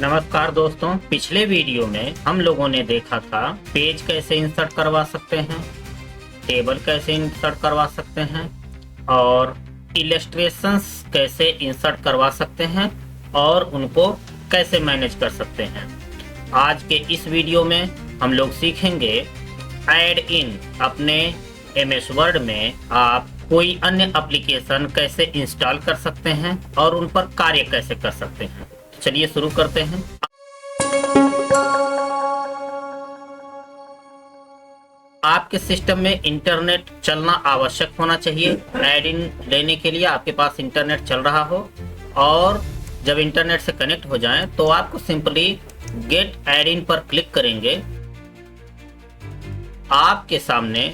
नमस्कार दोस्तों, पिछले वीडियो में हम लोगों ने देखा था पेज कैसे इंसर्ट करवा सकते हैं, टेबल कैसे इंसर्ट करवा सकते हैं और इलस्ट्रेशंस कैसे इंसर्ट करवा सकते हैं और उनको कैसे मैनेज कर सकते हैं। आज के इस वीडियो में हम लोग सीखेंगे ऐड इन अपने MS वर्ड में आप कोई अन्य एप्लीकेशन कैसे इंस्टॉल कर सकते हैं और उन पर कार्य कैसे कर सकते हैं। चलिए शुरू करते हैं। आपके सिस्टम में इंटरनेट चलना आवश्यक होना चाहिए। ऐड इन लेने के लिए आपके पास इंटरनेट चल रहा हो और जब इंटरनेट से कनेक्ट हो जाएं तो आपको सिंपली गेट ऐड इन पर क्लिक करेंगे। आपके सामने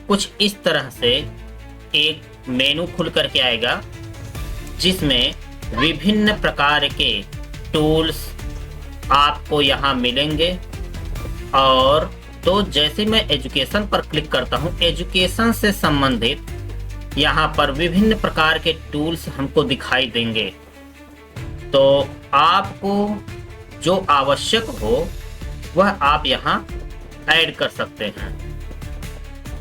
कुछ इस तरह से एक मेनू खुल करके आएगा जिसमें विभिन्न प्रकार के टूल्स आपको यहाँ मिलेंगे। और तो जैसे मैं एजुकेशन पर क्लिक करता हूँ, एजुकेशन से संबंधित यहाँ पर विभिन्न प्रकार के टूल्स हमको दिखाई देंगे। तो आपको जो आवश्यक हो वह आप यहाँ ऐड कर सकते हैं।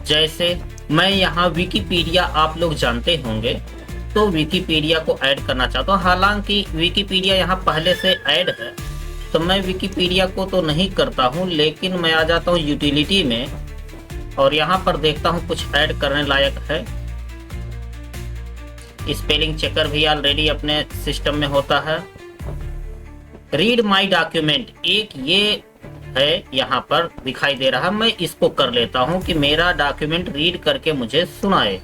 जैसे मैं यहाँ विकिपीडिया, आप लोग जानते होंगे, तो विकिपीडिया को ऐड करना चाहता हूँ। हालांकि विकिपीडिया यहाँ पहले से ऐड है तो मैं विकिपीडिया को तो नहीं करता हूँ, लेकिन मैं आ जाता हूँ यूटिलिटी में और यहाँ पर देखता हूँ कुछ ऐड करने लायक है। स्पेलिंग चेकर भी ऑलरेडी अपने सिस्टम में होता है। रीड माई डॉक्यूमेंट एक ये है, यहाँ पर दिखाई दे रहा। मैं इसको कर लेता हूँ कि मेरा डॉक्यूमेंट रीड करके मुझे सुनाए।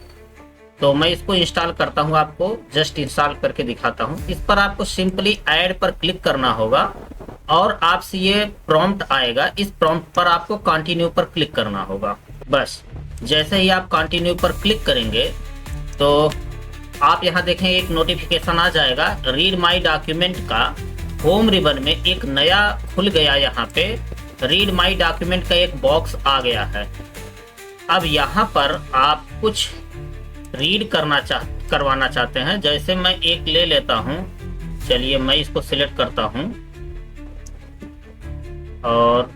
तो मैं इसको इंस्टॉल करता हूँ, आपको जस्ट इंस्टॉल करके दिखाता हूँ। इस पर आपको सिंपली ऐड पर क्लिक करना होगा और आपसे ये प्रॉम्प्ट आएगा। इस प्रॉम्प्ट पर आपको कंटिन्यू पर क्लिक करना होगा। बस जैसे ही आप कंटिन्यू पर क्लिक करेंगे तो आप यहाँ देखें एक नोटिफिकेशन आ जाएगा। रीड माई डॉक्यूमेंट का होम रिबन में एक नया खुल गया। यहाँ पे रीड माई डॉक्यूमेंट का एक बॉक्स आ गया है। अब यहाँ पर आप कुछ रीड करवाना चाहते हैं। जैसे मैं एक ले लेता हूँ, चलिए मैं इसको सिलेक्ट करता हूँ और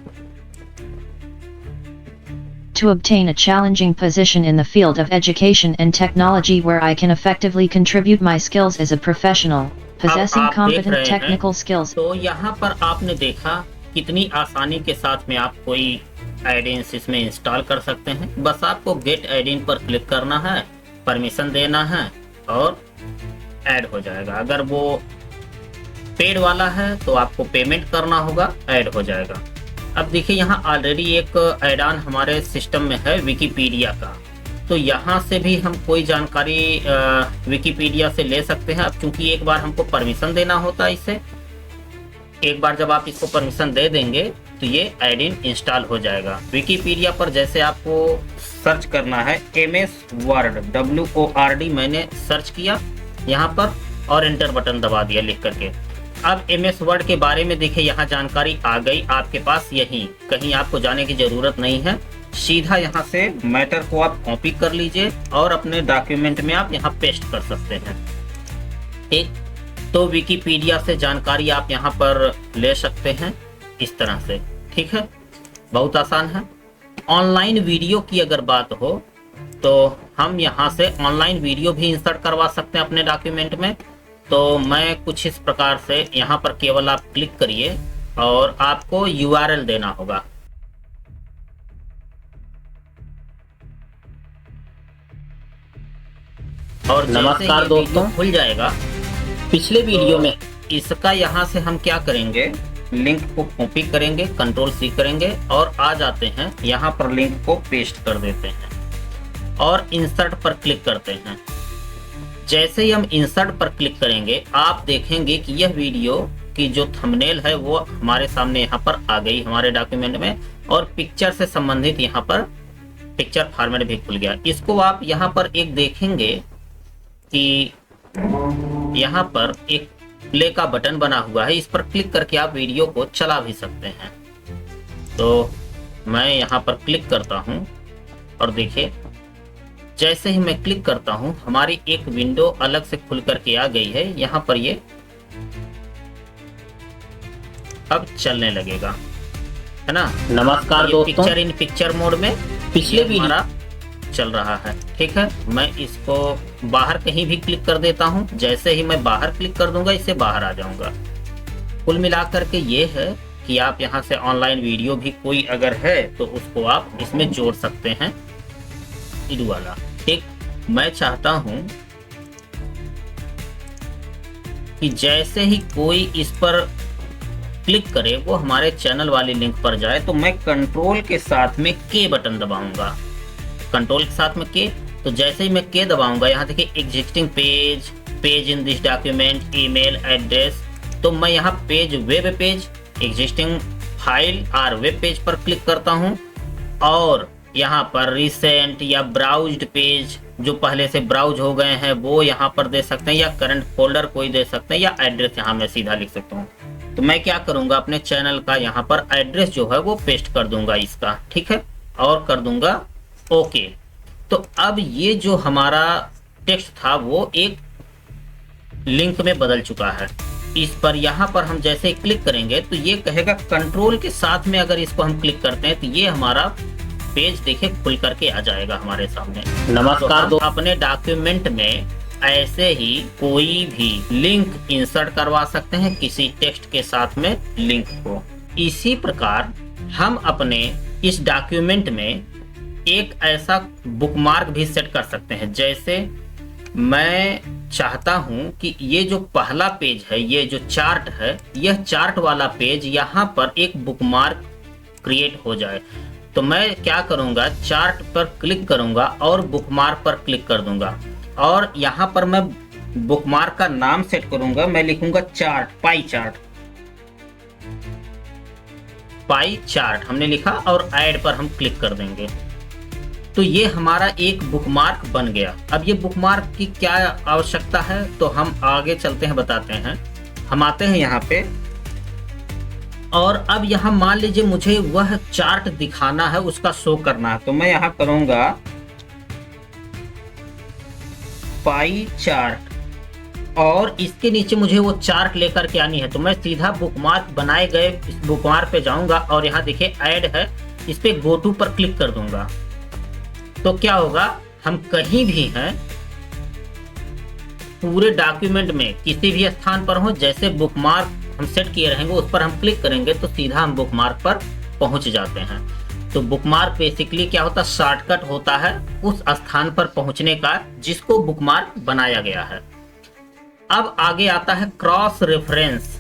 To obtain a challenging position in the field of education and technology where I can effectively contribute my skills as a professional, possessing competent technical skills। तो यहाँ पर आपने देखा कितनी आसानी के साथ में आप कोई ऐड इन्स इसमें इंस्टॉल कर सकते हैं। बस आपको गेट ऐड इन पर क्लिक करना है, परमिशन देना है और ऐड हो जाएगा। अगर वो पेड वाला है तो आपको पेमेंट करना होगा, ऐड हो जाएगा। अब देखिए यहाँ ऑलरेडी एक ऐड ऑन हमारे सिस्टम में है विकिपीडिया का, तो यहाँ से भी हम कोई जानकारी विकिपीडिया से ले सकते हैं। अब चूंकि एक बार हमको परमिशन देना होता है इसे, एक बार जब आप इसको परमिशन दे देंगे तो ये ऐड इन इंस्टॉल हो जाएगा। विकिपीडिया पर जैसे आपको सर्च करना है MS वर्ड WORD, मैंने सर्च किया यहाँ पर और एंटर बटन दबा दिया लिख करके। अब MS वर्ड के बारे में देखिए यहाँ जानकारी आ गई आपके पास। यहीं कहीं आपको जाने की जरूरत नहीं है, सीधा यहाँ से मैटर को आप कॉपी कर लीजिए और अपने डॉक्यूमेंट में आप यहाँ पेस्ट कर सकते हैं। ठीक, तो विकिपीडिया से जानकारी आप यहाँ पर ले सकते हैं इस तरह से। ठीक है, बहुत आसान है। ऑनलाइन वीडियो की अगर बात हो तो हम यहाँ से ऑनलाइन वीडियो भी इंसर्ट करवा सकते हैं अपने डॉक्यूमेंट में। तो मैं कुछ इस प्रकार से यहाँ पर केवल आप क्लिक करिए और आपको URL देना होगा। और नमस्कार दोस्तों, खुल जाएगा। पिछले वीडियो में इसका यहाँ से हम क्या करेंगे, लिंक को कॉपी करेंगे, कंट्रोल-C करेंगे और आ जाते हैं यहाँ पर, लिंक को पेस्ट कर देते हैं और इंसर्ट पर क्लिक करते हैं। जैसे ही हम इंसर्ट पर क्लिक करेंगे आप देखेंगे कि यह वीडियो की जो थंबनेल है वो हमारे सामने यहाँ पर आ गई हमारे डॉक्यूमेंट में, और पिक्चर से संबंधित यहाँ पर पिक्चर फॉर्मेट भी खुल गया। इसको आप यहाँ पर एक देखेंगे कि यहाँ पर एक प्ले का बटन बना हुआ है, इस पर क्लिक करके आप वीडियो को चला भी सकते हैं। तो मैं यहाँ पर क्लिक करता हूँ और देखिए जैसे ही मैं क्लिक करता हूँ हमारी एक विंडो अलग से खुल करके आ गई है। यहाँ पर ये अब चलने लगेगा, है ना। नमस्कार दोस्तों, पिक्चर इन पिक्चर मोड में पिछले भी हमारा चल रहा है। ठीक है, मैं इसको बाहर कहीं भी क्लिक कर देता हूं। जैसे ही मैं बाहर क्लिक कर दूंगा इससे बाहर आ जाऊंगा। कुल मिलाकर के ये है कि आप यहां से ऑनलाइन वीडियो भी कोई अगर है तो उसको आप इसमें जोड़ सकते हैं, इड वाला। ठीक, मैं चाहता हूं कि जैसे ही कोई इस पर क्लिक करे वो हमारे चैनल वाली लिंक पर जाए, तो मैं कंट्रोल के साथ में के बटन दबाऊंगा। कंट्रोल के साथ में के, तो जैसे ही मैं के दबाऊंगा, यहाँ देखिए existing page, page in this document, email address, तो मैं यहाँ page, web page, existing file और वेब पेज पर क्लिक करता हूँ और यहाँ पर रिसेंट या ब्राउज्ड पेज जो पहले से ब्राउज हो गए हैं वो यहाँ पर दे सकते हैं, या करंट फोल्डर कोई दे सकते हैं, या एड्रेस यहाँ मैं सीधा लिख सकता हूँ। तो मैं क्या करूंगा, अपने चैनल का यहाँ पर एड्रेस जो है वो पेस्ट कर दूंगा इसका, ठीक है, और कर दूंगा ओके। तो अब ये जो हमारा टेक्स्ट था वो एक लिंक में बदल चुका है। इस पर यहाँ पर हम जैसे क्लिक करेंगे तो ये कहेगा, कंट्रोल के साथ में अगर इसको हम क्लिक करते हैं तो ये हमारा पेज देखिए खुल करके आ जाएगा हमारे सामने। नमस्कार, तो अपने डॉक्यूमेंट में ऐसे ही कोई भी लिंक इंसर्ट करवा सकते हैं किसी टेक्स्ट के साथ में लिंक को। इसी प्रकार हम अपने इस डॉक्यूमेंट में एक ऐसा बुकमार्क भी सेट कर सकते हैं। जैसे मैं चाहता हूं कि ये जो पहला पेज है, ये जो चार्ट है, यह चार्ट वाला पेज यहाँ पर एक बुकमार्क क्रिएट हो जाए, तो मैं क्या करूंगा, चार्ट पर क्लिक करूंगा और बुकमार्क पर क्लिक कर दूंगा और यहाँ पर मैं बुकमार्क का नाम सेट करूंगा। मैं लिखूंगा chart, pie chart, pie chart हमने लिखा और ऐड पर हम क्लिक कर देंगे, तो ये हमारा एक बुकमार्क बन गया। अब ये बुकमार्क की क्या आवश्यकता है तो हम आगे चलते हैं, बताते हैं। हम आते हैं यहाँ पे और अब यहाँ मान लीजिए मुझे वह चार्ट दिखाना है, उसका शो करना है, तो मैं यहाँ करूंगा पाई चार्ट और इसके नीचे मुझे वो चार्ट लेकर के आनी है, तो मैं सीधा बुकमार्क बनाए गए इस बुकमार्क पे जाऊंगा और यहाँ देखिए ऐड है, इस पे गो टू पर क्लिक कर दूंगा। तो क्या होगा, हम कहीं भी हैं पूरे डॉक्यूमेंट में किसी भी स्थान पर हो, जैसे बुकमार्क हम सेट किए रहेंगे उस पर हम क्लिक करेंगे तो सीधा हम बुकमार्क पर पहुंच जाते हैं। तो बुकमार्क बेसिकली क्या होता है, शॉर्टकट होता है उस स्थान पर पहुंचने का जिसको बुकमार्क बनाया गया है। अब आगे आता है क्रॉस रेफरेंस।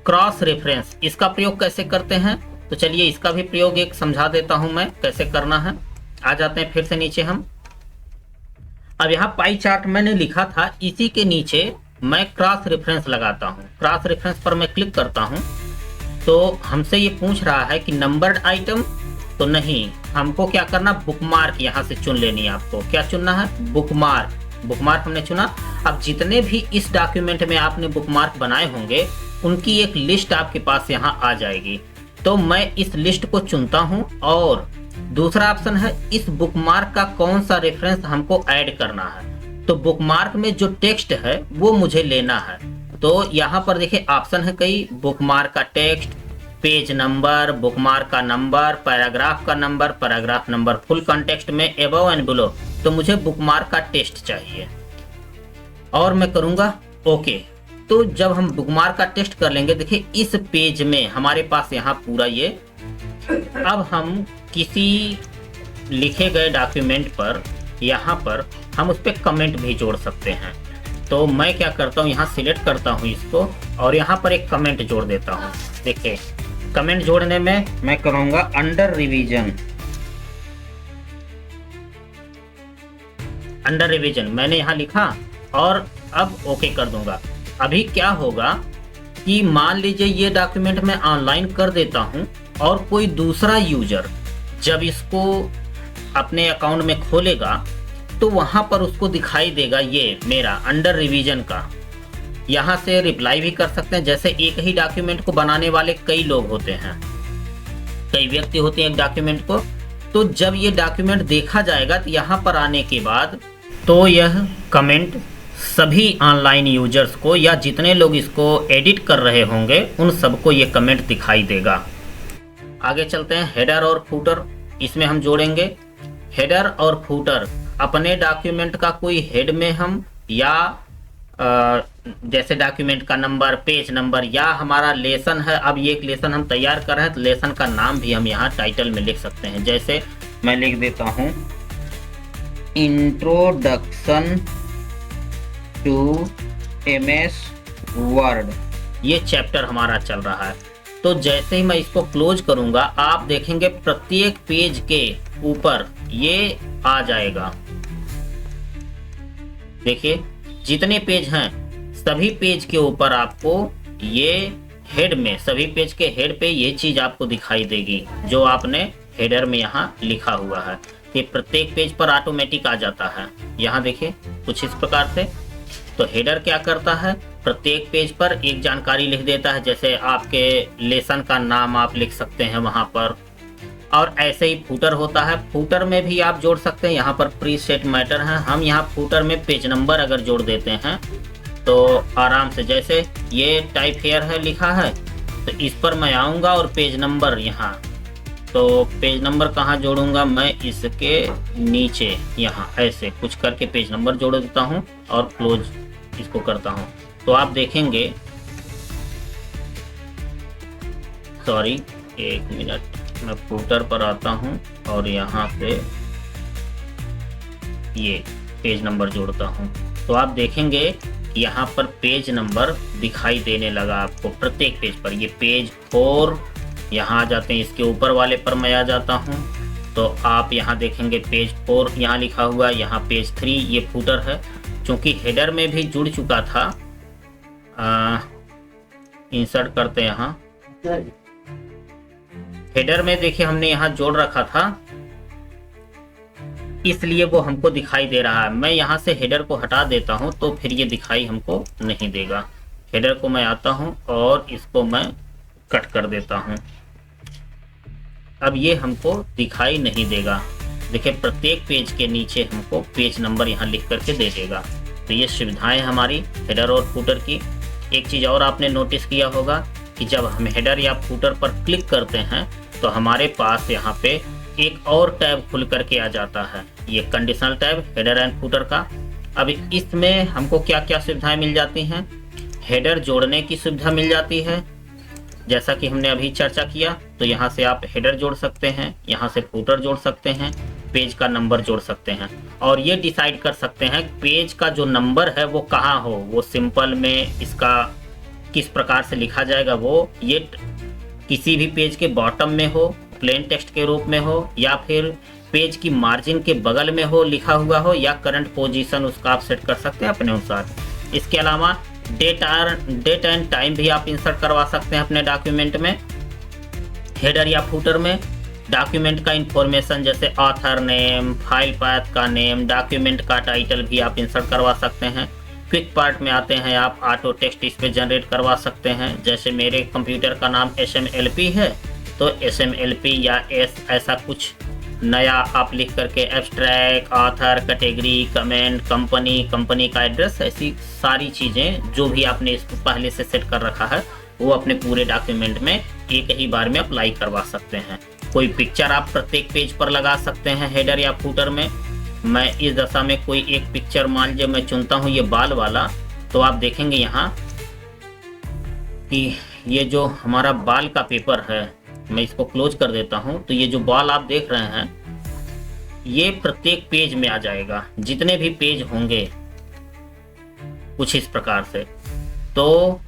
क्रॉस रेफरेंस इसका प्रयोग कैसे करते हैं, तो चलिए इसका भी प्रयोग एक समझा देता हूं मैं कैसे करना है। आ जाते हैं फिर से नीचे हम। अब यहाँ पाई चार्ट मैंने लिखा था, इसी के नीचे मैं क्रॉस रेफरेंस लगाता हूँ। क्रॉस रेफरेंस पर मैं क्लिक करता हूँ तो हमसे ये पूछ रहा है कि नंबर्ड आइटम, तो नहीं, हमको क्या करना, बुकमार्क यहाँ से चुन लेनी है। आपको क्या चुनना है, बुकमार्क। बुकमार्क हमने चुना। अब जितने भी इस डॉक्यूमेंट में आपने बुकमार्क बनाए होंगे उनकी एक लिस्ट आपके पास यहाँ आ जाएगी, तो मैं इस लिस्ट को चुनता हूँ और दूसरा ऑप्शन है इस बुकमार्क का कौन सा रेफरेंस हमको ऐड करना है, तो बुकमार्क में जो टेक्स्ट है वो मुझे लेना है। तो यहाँ पर देखिए ऑप्शन है कई, बुकमार्क का टेक्स्ट, पेज नंबर, बुकमार्क का नंबर, पैराग्राफ का number, paragraph number full context में, अबव एंड बिलो। तो मुझे बुकमार्क का टेक्स्ट चाहिए और मैं करूँगा ओके। तो जब हम बुकमार्क का टेक्स्ट कर लेंगे, देखिए इस पेज में हमारे पास यहाँ पूरा ये, अब हम किसी लिखे गए डॉक्यूमेंट पर यहाँ पर हम उस पर कमेंट भी जोड़ सकते हैं। तो मैं क्या करता हूँ, यहाँ सिलेक्ट करता हूँ इसको और यहाँ पर एक कमेंट जोड़ देता हूँ। देखिए कमेंट जोड़ने में मैं करूँगा अंडर रिवीजन। अंडर रिवीजन मैंने यहाँ लिखा और अब ओके कर दूंगा। अभी क्या होगा कि मान लीजिए ये डॉक्यूमेंट मैं ऑनलाइन कर देता हूँ और कोई दूसरा यूजर जब इसको अपने अकाउंट में खोलेगा तो वहां पर उसको दिखाई देगा ये मेरा अंडर रिवीजन का। यहाँ से रिप्लाई भी कर सकते हैं, जैसे एक ही डॉक्यूमेंट को बनाने वाले कई लोग होते हैं, कई व्यक्ति होते हैं एक डॉक्यूमेंट को। तो जब ये डॉक्यूमेंट देखा जाएगा तो यहाँ पर आने के बाद तो यह कमेंट सभी ऑनलाइन यूजर्स को या जितने लोग इसको एडिट कर रहे होंगे उन सबको ये कमेंट दिखाई देगा। आगे चलते हैं, हेडर और फूटर इसमें हम जोड़ेंगे। हेडर और फूटर अपने डॉक्यूमेंट का कोई हेड में हम या जैसे डॉक्यूमेंट का नंबर, पेज नंबर, या हमारा लेसन है, अब ये एक लेसन हम तैयार कर रहे हैं तो लेसन का नाम भी हम यहाँ टाइटल में लिख सकते हैं। जैसे मैं लिख देता हूँ इंट्रोडक्शन टू एमएस वर्ड, ये चैप्टर हमारा चल रहा है। तो जैसे ही मैं इसको क्लोज करूंगा आप देखेंगे प्रत्येक पेज के ऊपर ये आ जाएगा। देखिए जितने पेज हैं सभी पेज के ऊपर आपको ये हेड में, सभी पेज के हेड पे ये चीज आपको दिखाई देगी जो आपने हेडर में यहाँ लिखा हुआ है। ये प्रत्येक पेज पर ऑटोमेटिक आ जाता है। यहाँ देखिए कुछ इस प्रकार से। तो हेडर क्या करता है, प्रत्येक पेज पर एक जानकारी लिख देता है, जैसे आपके लेसन का नाम आप लिख सकते हैं वहां पर। और ऐसे ही फूटर होता है, फूटर में भी आप जोड़ सकते हैं। यहाँ पर प्रीसेट मैटर है, हम यहाँ फूटर में पेज नंबर अगर जोड़ देते हैं तो आराम से, जैसे ये टाइप हेयर है लिखा है तो इस पर मैं आऊँगा और पेज नंबर यहाँ, तो पेज नंबर कहाँ जोड़ूंगा मैं, इसके नीचे यहाँ ऐसे कुछ करके पेज नंबर जोड़ देता हूँ और क्लोज इसको करता हूँ। तो आप देखेंगे, सॉरी एक मिनट, मैं फूटर पर आता हूँ और यहाँ पे ये पेज नंबर जोड़ता हूँ। तो आप देखेंगे यहाँ पर पेज नंबर दिखाई देने लगा आपको प्रत्येक पेज पर। ये पेज 4 यहाँ आ जाते हैं, इसके ऊपर वाले पर मैं आ जाता हूँ तो आप यहाँ देखेंगे पेज 4 यहाँ लिखा हुआ, यहाँ पेज 3 ये फूटर है। चूंकि हेडर में भी जुड़ चुका था, इंसर्ट करते हैं यहाँ, हेडर में देखिए हमने यहाँ जोड़ रखा था इसलिए वो हमको दिखाई दे रहा है। मैं यहाँ से हेडर को हटा देता हूँ तो फिर ये दिखाई हमको नहीं देगा। हेडर को मैं आता हूँ और इसको मैं कट कर देता हूँ, अब ये हमको दिखाई नहीं देगा। देखिए प्रत्येक पेज के नीचे हमको पेज नंबर यहाँ लिख करके दे देगा। तो ये सुविधाएं हमारी हेडर और फूटर की। एक चीज़ और आपने नोटिस किया होगा कि जब हम हेडर या फूटर पर क्लिक करते हैं तो हमारे पास यहाँ पे एक और टैब खुल करके आ जाता है, ये conditional tab header and footer का। अब इसमें हमको क्या क्या सुविधाएं मिल जाती हैं, हेडर जोड़ने की सुविधा मिल जाती है, जैसा कि हमने अभी चर्चा किया। तो यहाँ से आप हेडर जोड़ सकते हैं, यहाँ से फूटर जोड़ सकते हैं, पेज का नंबर जोड़ सकते हैं और ये डिसाइड कर सकते हैं पेज का जो नंबर है वो कहाँ हो, वो सिंपल में इसका किस प्रकार से लिखा जाएगा, वो ये किसी भी पेज के बॉटम में हो, प्लेन टेक्स्ट के रूप में हो, या फिर पेज की मार्जिन के बगल में हो लिखा हुआ हो, या करंट पोजीशन उसका आप सेट कर सकते हैं अपने अनुसार। इसके अलावा डेट एंड टाइम भी आप इंसर्ट करवा सकते हैं अपने डॉक्यूमेंट में। हेडर या फूटर में डॉक्यूमेंट का इंफॉर्मेशन जैसे ऑथर नेम, फाइल पाथ का नेम, डॉक्यूमेंट का टाइटल भी आप इंसर्ट करवा सकते हैं। क्विक पार्ट में आते हैं, आप ऑटो टेक्स्ट इस पे जनरेट करवा सकते हैं। जैसे मेरे कंप्यूटर का नाम SMLP है तो SMLP या ऐसा कुछ नया आप लिख करके abstract, author, category, comment, company का एड्रेस, ऐसी सारी चीज़ें जो भी आपने इस पहले से सेट कर रखा है वो अपने पूरे डॉक्यूमेंट में एक ही बार में अप्लाई करवा सकते हैं। कोई पिक्चर आप प्रत्येक पेज पर लगा सकते हैं हेडर या फूटर में। मैं इस दशा में कोई एक पिक्चर मान लीजिए मैं चुनता हूँ ये बाल वाला, तो आप देखेंगे यहाँ कि ये जो हमारा बाल का पेपर है, मैं इसको क्लोज कर देता हूँ तो ये जो बाल आप देख रहे हैं ये प्रत्येक पेज में आ जाएगा, जितने भी पेज होंगे कुछ इस प्रकार से। तो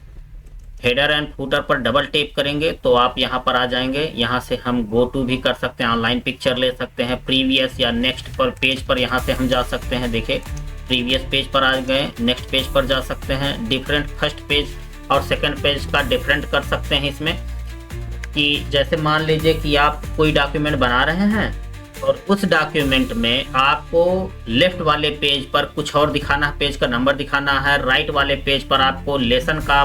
हेडर एंड फूटर पर डबल टैप करेंगे तो आप यहाँ पर आ जाएंगे। यहाँ से हम गो टू भी कर सकते हैं, ऑनलाइन पिक्चर ले सकते हैं, प्रीवियस या नेक्स्ट पर पेज पर यहाँ से हम जा सकते हैं। देखिए प्रीवियस पेज पर आ गए, नेक्स्ट पेज पर जा सकते हैं। डिफरेंट फर्स्ट पेज और सेकंड पेज का डिफरेंट कर सकते हैं इसमें, कि जैसे मान लीजिए कि आप कोई डॉक्यूमेंट बना रहे हैं और उस डॉक्यूमेंट में आपको लेफ्ट वाले पेज पर कुछ और दिखाना है, पेज का नंबर दिखाना है, राइट वाले पेज पर आपको लेसन का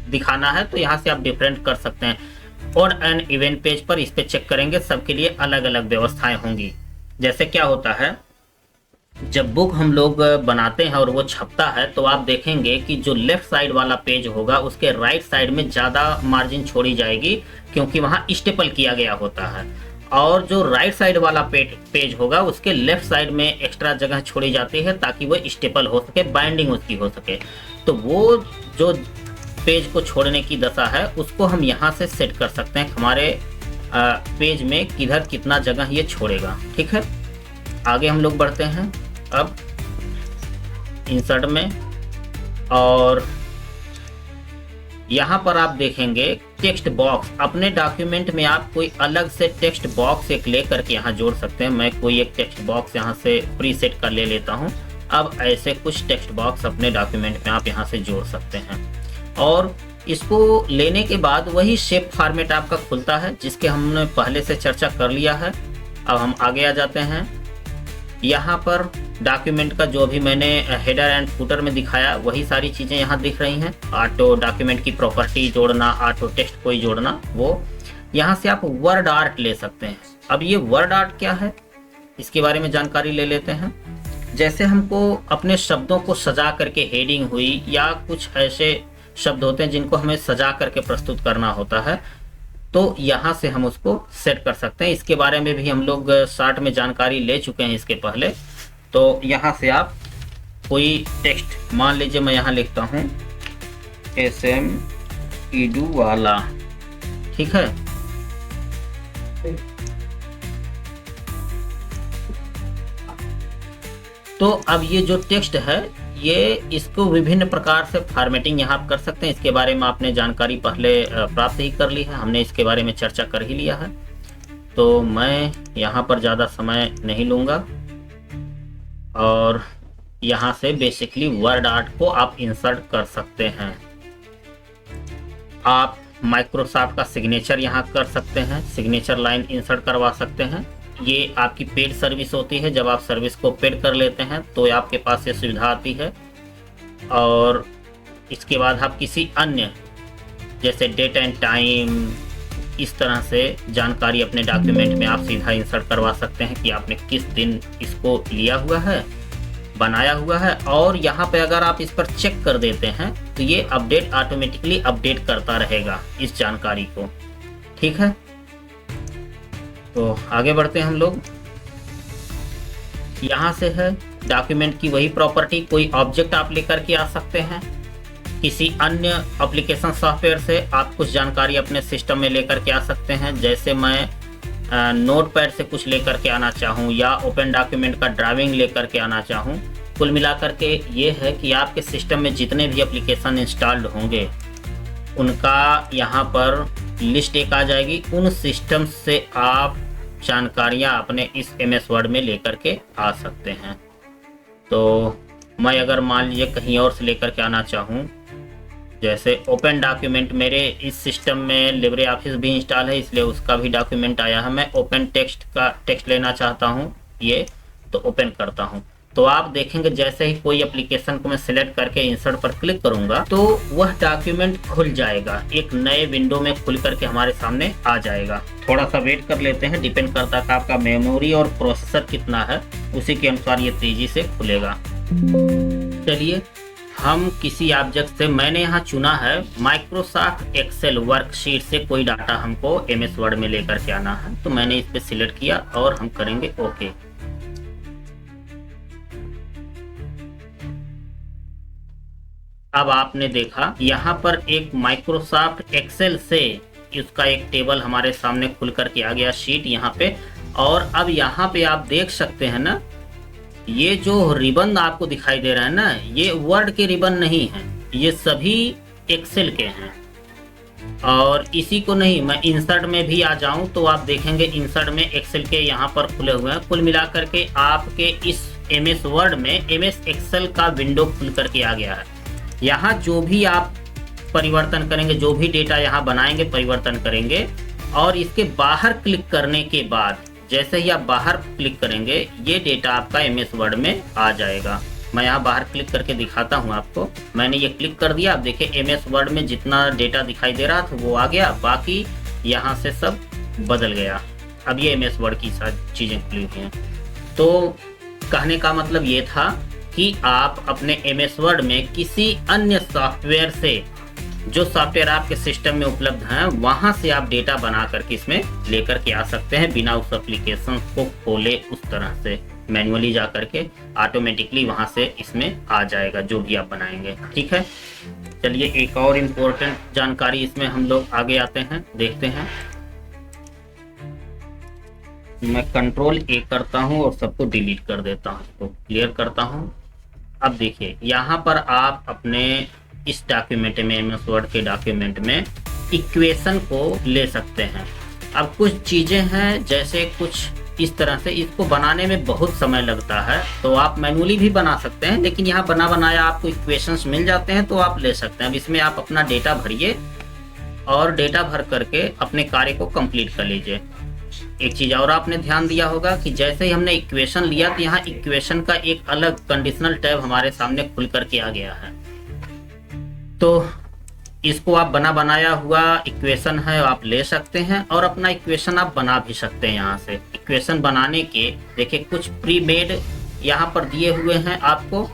दिखाना है, तो यहाँ से आप डिफरेंट कर सकते हैं। ऑड एंड इवन पेज पर इस पे चेक करेंगे, सबके लिए अलग अलग व्यवस्थाएं होंगी। जैसे क्या होता है जब बुक हम लोग बनाते हैं और वो छपता है तो आप देखेंगे कि जो लेफ्ट साइड वाला पेज होगा उसके राइट साइड में ज़्यादा मार्जिन छोड़ी जाएगी, क्योंकि वहाँ स्टेपल किया गया होता है। और जो राइट साइड वाला पेज होगा उसके लेफ्ट साइड में एक्स्ट्रा जगह छोड़ी जाती है ताकि वो स्टेपल हो सके, बाइंडिंग उसकी हो सके। तो वो जो पेज को छोड़ने की दशा है उसको हम यहाँ से सेट कर सकते हैं हमारे पेज में किधर कितना जगह ये छोड़ेगा। ठीक है, आगे हम लोग बढ़ते हैं अब इंसर्ट में, और यहाँ पर आप देखेंगे टेक्स्ट बॉक्स। अपने डॉक्यूमेंट में आप कोई अलग से टेक्स्ट बॉक्स एक ले करके यहाँ जोड़ सकते हैं। मैं कोई एक टेक्स्ट बॉक्स यहाँ से प्रीसेट कर ले लेता हूँ। अब ऐसे कुछ टेक्स्ट बॉक्स अपने डॉक्यूमेंट में आप यहाँ से जोड़ सकते हैं, और इसको लेने के बाद वही शेप फॉर्मेट आपका खुलता है जिसके हमने पहले से चर्चा कर लिया है। अब हम आगे आ जाते हैं। यहाँ पर डॉक्यूमेंट का जो भी मैंने हेडर एंड फुटर में दिखाया वही सारी चीज़ें यहाँ दिख रही हैं। ऑटो डॉक्यूमेंट की प्रॉपर्टी जोड़ना, ऑटो टेक्स्ट कोई जोड़ना, वो यहाँ से आप वर्ड आर्ट ले सकते हैं। अब ये वर्ड आर्ट क्या है इसके बारे में जानकारी ले लेते हैं। जैसे हमको अपने शब्दों को सजा करके हेडिंग हुई या कुछ ऐसे शब्द होते हैं जिनको हमें सजा करके प्रस्तुत करना होता है, तो यहाँ से हम उसको सेट कर सकते हैं। इसके बारे में भी हम लोग शॉर्ट में जानकारी ले चुके हैं इसके पहले। तो यहाँ से आप कोई टेक्स्ट, मान लीजिए मैं यहाँ लिखता हूँ SM ईडू वाला, ठीक है। तो अब ये जो टेक्स्ट है ये इसको विभिन्न प्रकार से फॉर्मेटिंग यहाँ आप कर सकते हैं। इसके बारे में आपने जानकारी पहले प्राप्त ही कर ली है, हमने इसके बारे में चर्चा कर ही लिया है। तो मैं यहाँ पर ज़्यादा समय नहीं लूँगा, और यहाँ से बेसिकली वर्ड आर्ट को आप इंसर्ट कर सकते हैं। आप माइक्रोसॉफ्ट का सिग्नेचर यहाँ कर सकते हैं, सिग्नेचर लाइन इंसर्ट करवा सकते हैं। ये आपकी पेड सर्विस होती है, जब आप सर्विस को पेड कर लेते हैं तो आपके पास ये सुविधा आती है। और इसके बाद आप किसी अन्य जैसे डेट एंड टाइम, इस तरह से जानकारी अपने डॉक्यूमेंट में आप सीधा इंसर्ट करवा सकते हैं कि आपने किस दिन इसको लिया हुआ है, बनाया हुआ है। और यहाँ पे अगर आप इस पर चेक कर देते हैं तो ये अपडेट ऑटोमेटिकली अपडेट करता रहेगा इस जानकारी को। ठीक है, तो आगे बढ़ते हैं हम लोग। यहाँ से है डॉक्यूमेंट की वही प्रॉपर्टी, कोई ऑब्जेक्ट आप लेकर के आ सकते हैं। किसी अन्य एप्लीकेशन सॉफ्टवेयर से आप कुछ जानकारी अपने सिस्टम में लेकर के आ सकते हैं। जैसे मैं नोटपैड से कुछ लेकर के आना चाहूँ या ओपन डॉक्यूमेंट का ड्राइविंग लेकर के आना चाहूँ। कुल मिलाकर के ये है कि आपके सिस्टम में जितने भी एप्लीकेशन इंस्टॉल्ड होंगे उनका यहाँ पर लिस्ट एक आ जाएगी। उन सिस्टम से आप जानकारियाँ अपने इस MS वर्ड में लेकर के आ सकते हैं। तो मैं अगर मान लीजिए कहीं और से लेकर के आना चाहूँ, जैसे ओपन डॉक्यूमेंट मेरे इस सिस्टम में लिब्रे ऑफिस भी इंस्टॉल है, इसलिए उसका भी डॉक्यूमेंट आया है। मैं ओपन टेक्स्ट का टेक्स्ट लेना चाहता हूँ ये, तो ओपन करता हूँ। तो आप देखेंगे जैसे ही कोई एप्लीकेशन को मैं सिलेक्ट करके इंसर्ट पर क्लिक करूंगा तो वह डॉक्यूमेंट खुल जाएगा, एक नए विंडो में खुल करके हमारे सामने आ जाएगा। थोड़ा सा वेट कर लेते हैं, डिपेंड करता है आपका मेमोरी और प्रोसेसर कितना है, उसी के अनुसार ये तेजी से खुलेगा। चलिए हम किसी ऑब्जेक्ट से, मैंने यहाँ चुना है माइक्रोसॉफ्ट एक्सेल वर्कशीट से कोई डाटा हमको MS वर्ड में लेकर के आना है, तो मैंने इस पे सिलेक्ट किया और हम करेंगे ओके। अब आपने देखा यहाँ पर एक माइक्रोसॉफ्ट एक्सेल से उसका एक टेबल हमारे सामने खुल करके आ गया, शीट यहाँ पे। और अब यहाँ पे आप देख सकते हैं ना, ये जो रिबन आपको दिखाई दे रहा है ना, ये वर्ड के रिबन नहीं है, ये सभी एक्सेल के हैं। और इसी को नहीं, मैं इंसर्ट में भी आ जाऊं तो आप देखेंगे इंसर्ट में एक्सेल के यहाँ पर खुले हुए हैं। कुल मिलाकर के आपके इस MS वर्ड में MS एक्सेल का विंडो खुल करके आ गया है। यहाँ जो भी आप परिवर्तन करेंगे, जो भी डेटा यहाँ बनाएंगे परिवर्तन करेंगे, और इसके बाहर क्लिक करने के बाद जैसे ही आप बाहर क्लिक करेंगे ये डेटा आपका MS वर्ड में आ जाएगा। मैं यहाँ बाहर क्लिक करके दिखाता हूँ आपको। मैंने ये क्लिक कर दिया, आप देखिए MS वर्ड में जितना डेटा दिखाई दे रहा था वो आ गया, बाकी यहाँ से सब बदल गया। अब ये MS वर्ड की सारी चीज़ें खुली हुई हैं। तो कहने का मतलब ये था कि आप अपने MS वर्ड में किसी अन्य सॉफ्टवेयर से, जो सॉफ्टवेयर आपके सिस्टम में उपलब्ध हैं, वहां से आप डेटा बना करके इसमें लेकर के आ सकते हैं बिना उस एप्लीकेशन को खोले। उस तरह से मैन्युअली जा करके ऑटोमेटिकली वहां से इसमें आ जाएगा जो भी आप बनाएंगे। ठीक है, चलिए एक और इम्पोर्टेंट जानकारी इसमें हम लोग आगे आते हैं, देखते हैं। मैं Ctrl+A करता हूं और सबको डिलीट कर देता हूं, तो क्लियर करता हूं। अब देखिए यहाँ पर आप अपने इस डॉक्यूमेंट में, MS वर्ड के डॉक्यूमेंट में इक्वेशन को ले सकते हैं। अब कुछ चीजें हैं जैसे कुछ इस तरह से, इसको बनाने में बहुत समय लगता है, तो आप मैन्युअली भी बना सकते हैं, लेकिन यहाँ बना बनाया आपको इक्वेशंस मिल जाते हैं तो आप ले सकते हैं। अब इसमें आप अपना डेटा भरिए और डेटा भर करके अपने कार्य को कंप्लीट कर लीजिए। एक चीज और आपने ध्यान दिया होगा कि जैसे ही हमने इक्वेशन लिया तो यहाँ इक्वेशन का एक अलग कंडीशनल टैब हमारे सामने खुल करके आ गया है। तो इसको आप बना बनाया हुआ इक्वेशन है आप ले सकते हैं और अपना इक्वेशन आप बना भी सकते हैं। यहाँ से इक्वेशन बनाने के देखिए कुछ प्री मेड यहाँ पर दिए हुए हैं, आपको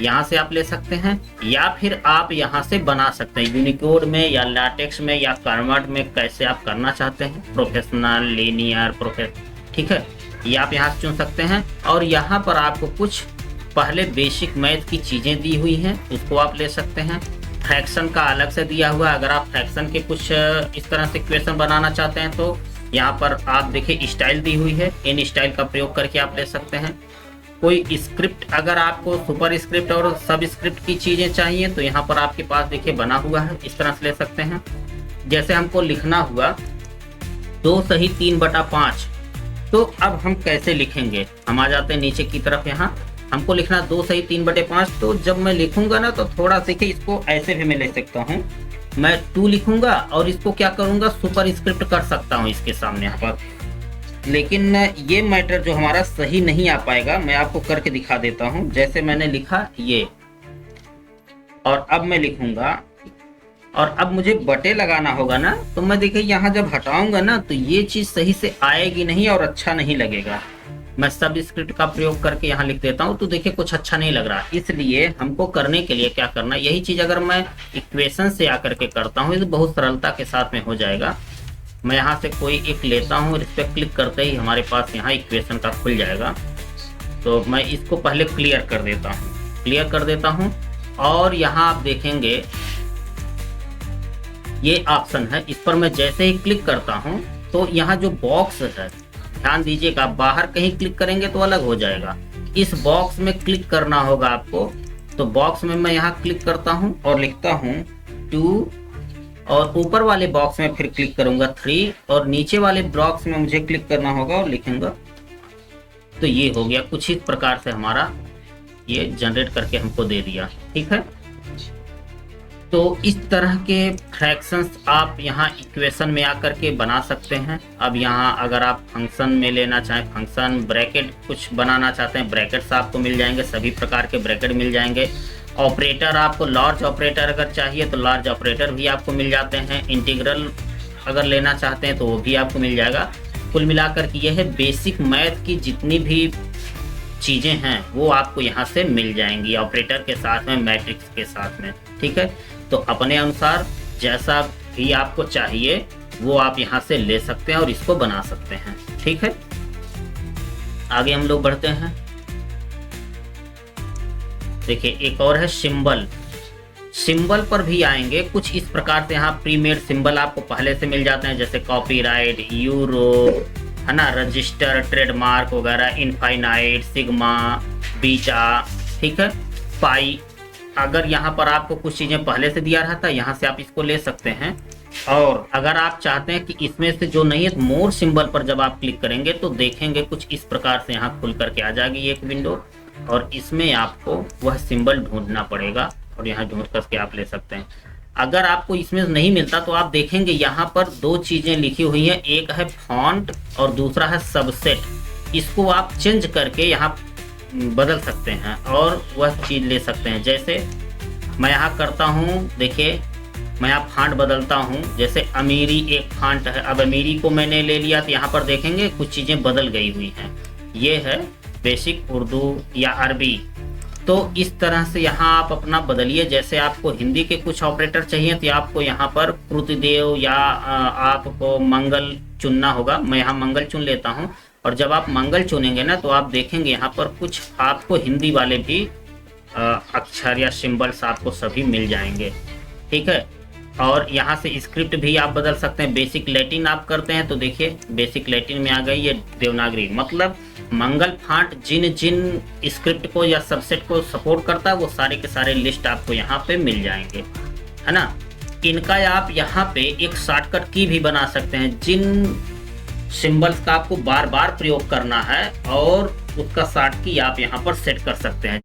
यहाँ से आप ले सकते हैं या फिर आप यहाँ से बना सकते हैं यूनिकोड में या लैटेक्स में या कन्वर्ट में, कैसे आप करना चाहते हैं, प्रोफेशनल, लीनियर, ठीक है, ये आप यहाँ से चुन सकते हैं। और यहाँ पर आपको कुछ पहले बेसिक मैथ की चीजें दी हुई हैं, उसको आप ले सकते हैं। फ्रैक्शन का अलग से दिया हुआ है, अगर आप फ्रैक्शन के कुछ इस तरह से इक्वेशन बनाना चाहते हैं तो यहाँ पर आप देखिए स्टाइल दी हुई है, इन स्टाइल का प्रयोग करके आप ले सकते हैं। कोई स्क्रिप्ट, अगर आपको सुपर स्क्रिप्ट और सब स्क्रिप्ट की चीजें चाहिए तो यहाँ पर आपके पास देखिए बना हुआ है, इस तरह से ले सकते हैं। जैसे हमको लिखना हुआ 2 सही 3/5, तो अब हम कैसे लिखेंगे, हम आ जाते हैं नीचे की तरफ। यहाँ हमको लिखना 2 सही 3/5, तो जब मैं लिखूंगा ना तो थोड़ा देखिए इसको ऐसे भी मैं ले सकता हूँ, मैं 2 लिखूंगा और इसको क्या करूंगा, सुपर स्क्रिप्ट कर सकता हूँ इसके सामने यहाँ पर। लेकिन ये मैटर जो हमारा सही नहीं आ पाएगा, मैं आपको करके दिखा देता हूँ। जैसे मैंने लिखा ये, और अब मैं लिखूंगा और अब मुझे बटे लगाना होगा ना, तो मैं देखिए यहाँ जब हटाऊंगा ना तो ये चीज सही से आएगी नहीं और अच्छा नहीं लगेगा। मैं सब स्क्रिप्ट का प्रयोग करके यहाँ लिख देता हूँ तो देखिए कुछ अच्छा नहीं लग रहा। इसलिए हमको करने के लिए क्या करना, यही चीज अगर मैं इक्वेशन से आकर के करता हूँ तो बहुत सरलता के साथ में हो जाएगा। मैं यहाँ से कोई एक लेता हूँ और इस पर क्लिक करते ही हमारे पास यहाँ इक्वेशन का खुल जाएगा। तो मैं इसको पहले क्लियर कर देता हूँ और यहाँ आप देखेंगे ये ऑप्शन है, इस पर मैं जैसे ही क्लिक करता हूँ तो यहाँ जो बॉक्स है, ध्यान दीजिएगा, बाहर कहीं क्लिक करेंगे तो अलग हो जाएगा, इस बॉक्स में क्लिक करना होगा आपको। तो बॉक्स में मैं यहाँ क्लिक करता हूँ और लिखता हूँ 2, और ऊपर वाले बॉक्स में फिर क्लिक करूंगा 3, और नीचे वाले बॉक्स में मुझे क्लिक करना होगा और लिखूंगा। तो ये हो गया, कुछ इस प्रकार से हमारा ये जनरेट करके हमको दे दिया। ठीक है, तो इस तरह के फ्रैक्शंस आप यहाँ इक्वेशन में आकर के बना सकते हैं। अब यहाँ अगर आप फंक्शन में लेना चाहें, फंक्शन, ब्रैकेट कुछ बनाना चाहते हैं, ब्रैकेट्स आपको मिल जाएंगे, सभी प्रकार के ब्रैकेट मिल जाएंगे। ऑपरेटर, आपको लार्ज ऑपरेटर अगर चाहिए तो लार्ज ऑपरेटर भी आपको मिल जाते हैं। इंटीग्रल अगर लेना चाहते हैं तो वो भी आपको मिल जाएगा। कुल मिलाकर के ये है बेसिक मैथ की जितनी भी चीज़ें हैं वो आपको यहाँ से मिल जाएंगी, ऑपरेटर के साथ में, मैट्रिक्स के साथ में। ठीक है, तो अपने अनुसार जैसा भी आपको चाहिए वो आप यहाँ से ले सकते हैं और इसको बना सकते हैं। ठीक है, आगे हम लोग बढ़ते हैं। देखिए एक और है सिंबल। सिंबल पर भी आएंगे कुछ इस प्रकार से। यहाँ प्रीमेड सिंबल आपको पहले से मिल जाते हैं, जैसे कॉपीराइट, यूरो, है ना, रजिस्टर, ट्रेडमार्क वगैरह, इनफाइनाइट, सिग्मा, बीटा, ठीक है, पाई। अगर यहाँ पर आपको कुछ चीजें पहले से दिया रहा था, यहाँ से आप इसको ले सकते हैं। और अगर आप चाहते हैं कि इसमें से जो नहीं है, मोर सिंबल पर जब आप क्लिक करेंगे तो देखेंगे कुछ इस प्रकार से यहाँ खुल करके आ जाएगी एक विंडो, और इसमें आपको वह सिंबल ढूंढना पड़ेगा और यहाँ ढूंढ करके आप ले सकते हैं। अगर आपको इसमें नहीं मिलता तो आप देखेंगे यहाँ पर 2 चीजें लिखी हुई हैं, एक है फॉन्ट और दूसरा है सबसेट। इसको आप चेंज करके यहाँ बदल सकते हैं और वह चीज ले सकते हैं। जैसे मैं यहाँ करता हूँ, देखिए मैं यहाँ फॉन्ट बदलता हूँ, जैसे अमीरी एक फॉन्ट है, अब अमीरी को मैंने ले लिया तो यहाँ पर देखेंगे कुछ चीजें बदल गई हुई हैं। ये है बेसिक उर्दू या अरबी। तो इस तरह से यहाँ आप अपना बदलिए। जैसे आपको हिंदी के कुछ ऑपरेटर चाहिए तो आपको यहाँ पर कृतिदेव या आपको मंगल चुनना होगा। मैं यहाँ मंगल चुन लेता हूँ, और जब आप मंगल चुनेंगे ना तो आप देखेंगे यहाँ पर कुछ आपको हिंदी वाले भी अक्षर या सिंबल्स आपको सभी मिल जाएंगे। ठीक है, और यहाँ से स्क्रिप्ट भी आप बदल सकते हैं। बेसिक लैटिन आप करते हैं तो देखिए बेसिक लैटिन में आ गई ये देवनागरी। मतलब मंगल फांट जिन जिन स्क्रिप्ट को या सबसेट को सपोर्ट करता है वो सारे के सारे लिस्ट आपको यहाँ पे मिल जाएंगे, है ना। इनका आप यहाँ पे एक शॉर्टकट की भी बना सकते हैं। जिन सिंबल्स का आपको बार बार प्रयोग करना है और उसका शॉर्ट की आप यहाँ पर सेट कर सकते हैं।